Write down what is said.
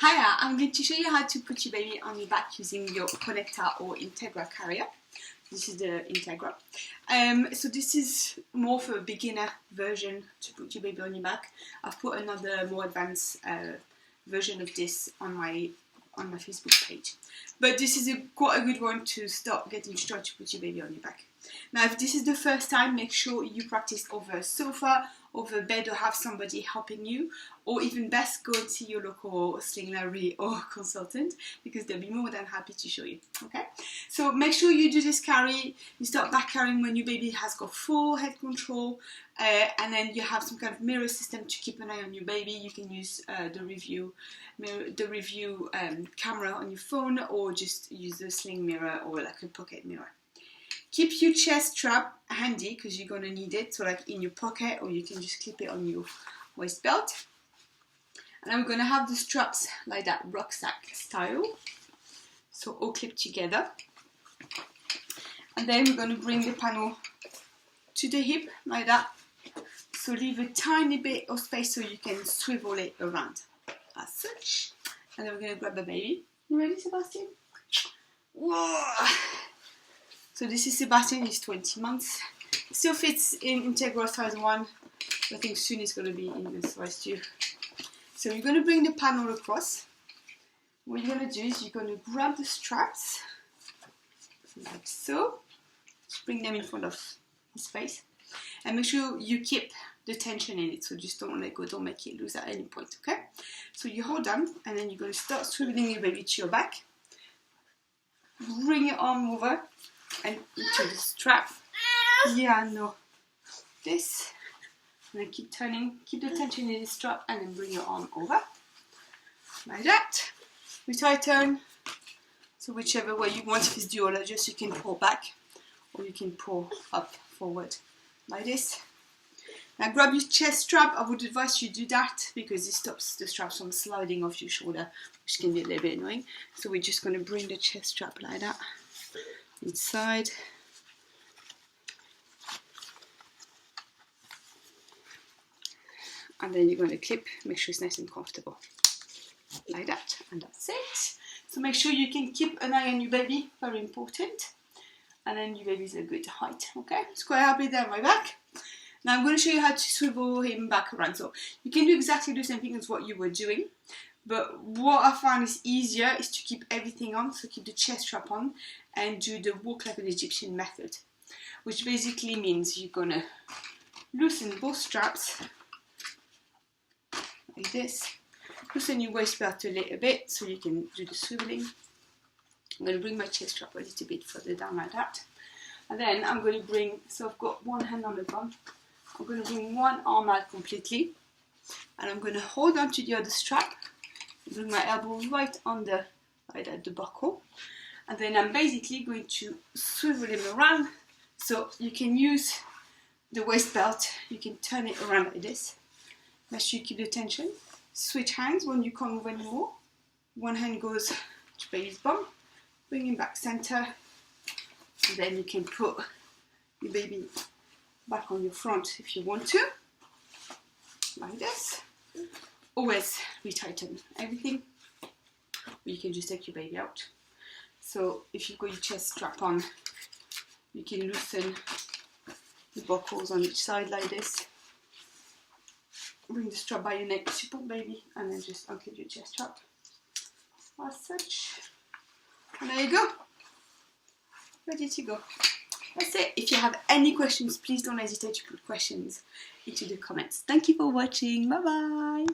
Hiya, I'm going to show you how to put your baby on your back using your Connecta or Integra carrier. This is the Integra. So this is more for a beginner version to put your baby on your back. I've put another more advanced version of this on my Facebook page. But this is quite a good one to start getting started to put your baby on your back. Now, if this is the first time, make sure you practice over a sofa, over a bed, or have somebody helping you, or even best, go and see your local sling or consultant, because they'll be more than happy to show you. Okay, so make sure you do this carry. You start back carrying when your baby has got full head control, and then you have some kind of mirror system to keep an eye on your baby. You can use the review camera on your phone, or just use the sling mirror or like a pocket mirror. Keep your chest strap handy because you're going to need it, so like in your pocket, or you can just clip it on your waist belt. And I'm going to have the straps like that, rucksack style, so all clipped together. And then we're going to bring the panel to the hip like that, so leave a tiny bit of space so you can swivel it around as such. And then we're going to grab the baby. You ready, Sebastian? Whoa! So this is Sebastian, he's 20 months. Still fits in Integra size 1. I think soon it's going to be in the size 2. So you're going to bring the panel across. What you're going to do is you're going to grab the straps, like so. Just bring them in front of his face. And make sure you keep the tension in it, so just don't let go, don't make it loose at any point, okay? So you hold on, and then you're going to start swiveling your baby to your back. Bring your arm over and into the strap. Yeah, no. This. And then keep turning, keep the tension in the strap, and then bring your arm over. Like that. We tighten. So whichever way you want, if it's dual adjust, you can pull back, or you can pull up, forward. Like this. Now grab your chest strap. I would advise you do that because it stops the straps from sliding off your shoulder, which can be a little bit annoying. So we're just going to bring the chest strap like that inside. And then you're going to clip, make sure it's nice and comfortable. Like that, and that's it. So make sure you can keep an eye on your baby, very important. And then your baby's a good height, okay? It's quite happy there on my back. Now I'm going to show you how to swivel him back around. So you can do exactly the same thing as what you were doing. But what I find is easier is to keep everything on, so keep the chest strap on and do the walk like an Egyptian method. Which basically means you're going to loosen both straps like this. Loosen your waist belt a little bit so you can do the swiveling. I'm going to bring my chest strap a little bit further down like that. And then I'm going to bring, so I've got one hand on the bum. I'm going to bring one arm out completely. And I'm going to hold on to the other strap. Bring my elbow right under right at the buckle. And then I'm basically going to swivel him around. So you can use the waist belt. You can turn it around like this. Make sure you keep the tension. Switch hands when you can't move anymore. One hand goes to baby's bum. Bring him back center. And then you can put your baby back on your front if you want to. Like this. Always retighten everything. Or you can just take your baby out. So if you've got your chest strap on, you can loosen the buckles on each side like this. Bring the strap by your neck, support baby, and then just unclip your chest strap as such. And there you go. Ready to go. That's it. If you have any questions, please don't hesitate to put questions into the comments. Thank you for watching. Bye bye.